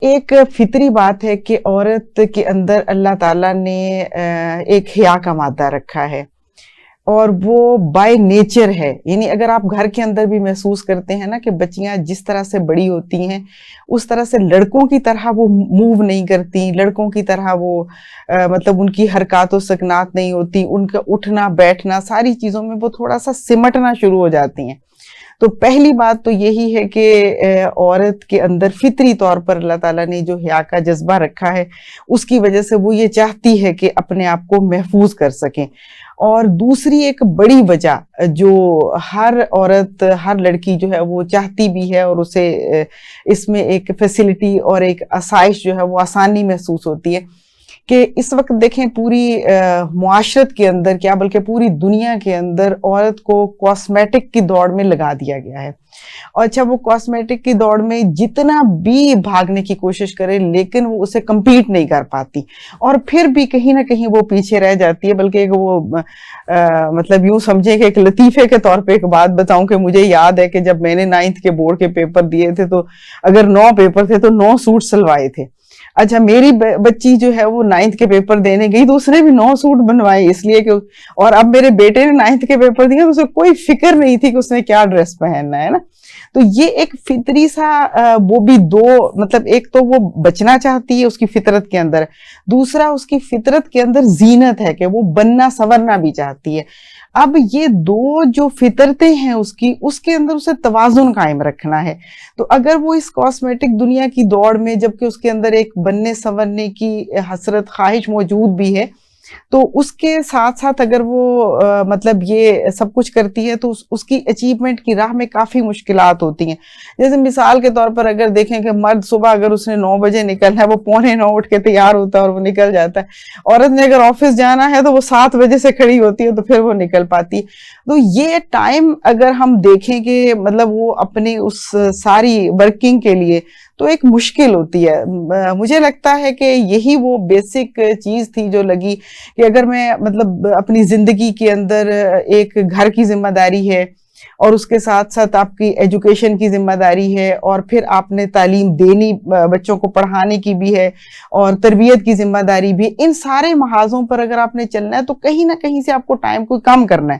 ایک فطری بات ہے کہ عورت کے اندر اللہ تعالیٰ نے ایک حیا کا مادہ رکھا ہے اور وہ بائی نیچر ہے. یعنی اگر آپ گھر کے اندر بھی محسوس کرتے ہیں نا کہ بچیاں جس طرح سے بڑی ہوتی ہیں اس طرح سے لڑکوں کی طرح وہ موو نہیں کرتی، لڑکوں کی طرح وہ مطلب ان کی حرکات و سکنات نہیں ہوتی، ان کا اٹھنا بیٹھنا ساری چیزوں میں وہ تھوڑا سا سمٹنا شروع ہو جاتی ہیں. تو پہلی بات تو یہی ہے کہ عورت کے اندر فطری طور پر اللہ تعالیٰ نے جو حیا کا جذبہ رکھا ہے اس کی وجہ سے وہ یہ چاہتی ہے کہ اپنے آپ کو محفوظ کر سکیں. اور دوسری ایک بڑی وجہ جو ہر عورت ہر لڑکی جو ہے وہ چاہتی بھی ہے اور اسے اس میں ایک فیسلٹی اور ایک آسائش جو ہے وہ آسانی محسوس ہوتی ہے کہ اس وقت دیکھیں پوری معاشرت کے اندر کیا بلکہ پوری دنیا کے اندر عورت کو کاسمیٹک کی دوڑ میں لگا دیا گیا ہے. اور اچھا وہ کاسمیٹک کی دوڑ میں جتنا بھی بھاگنے کی کوشش کرے لیکن وہ اسے کمپیٹ نہیں کر پاتی اور پھر بھی کہیں نہ کہیں وہ پیچھے رہ جاتی ہے. بلکہ وہ مطلب یوں سمجھیں کہ ایک لطیفے کے طور پہ ایک بات بتاؤں کہ مجھے یاد ہے کہ جب میں نے 9th کے بورڈ کے پیپر دیے تھے تو اگر 9 پیپر تھے تو 9 سوٹ سلوائے تھے. اچھا میری بچی جو ہے وہ 9th کے پیپر دینے گئی تو اس نے بھی 9 سوٹ بنوائے اس لیے کہ اور اب میرے بیٹے نے 9th کے پیپر دیے تو اسے کوئی فکر نہیں تھی کہ اس نے کیا ڈریس پہننا ہے نا. تو یہ ایک فطری سا وہ بھی دو مطلب ایک تو وہ بچنا چاہتی ہے اس کی فطرت کے اندر، دوسرا اس کی فطرت کے اندر زینت ہے کہ وہ بننا سنورنا بھی چاہتی ہے. اب یہ دو جو فطرتیں ہیں اس کے اندر اسے توازن قائم رکھنا ہے. تو اگر وہ اس کاسمیٹک دنیا کی دوڑ میں جبکہ اس کے اندر ایک بننے سنورنے کی حسرت خواہش موجود بھی ہے تو اس کے ساتھ ساتھ اگر وہ مطلب یہ سب کچھ کرتی ہے تو اس کی اچیومنٹ کی راہ میں کافی مشکلات ہوتی ہیں. جیسے مثال کے طور پر اگر دیکھیں کہ مرد صبح اگر اس نے 9 بجے نکلنا ہے وہ 8:45 اٹھ کے تیار ہوتا ہے اور وہ نکل جاتا ہے. عورت نے اگر آفس جانا ہے تو وہ 7 بجے سے کھڑی ہوتی ہے تو پھر وہ نکل پاتی ہے. تو یہ ٹائم اگر ہم دیکھیں کہ مطلب وہ اپنی اس ساری ورکنگ کے لیے تو ایک مشکل ہوتی ہے. مجھے لگتا ہے کہ یہی وہ بیسک چیز تھی جو لگی کہ اگر میں مطلب اپنی زندگی کے اندر ایک گھر کی ذمہ داری ہے اور اس کے ساتھ ساتھ آپ کی ایجوکیشن کی ذمہ داری ہے اور پھر آپ نے تعلیم دینی بچوں کو پڑھانے کی بھی ہے اور تربیت کی ذمہ داری بھی، ان سارے محاذوں پر اگر آپ نے چلنا ہے تو کہیں نہ کہیں سے آپ کو ٹائم کو کم کرنا ہے.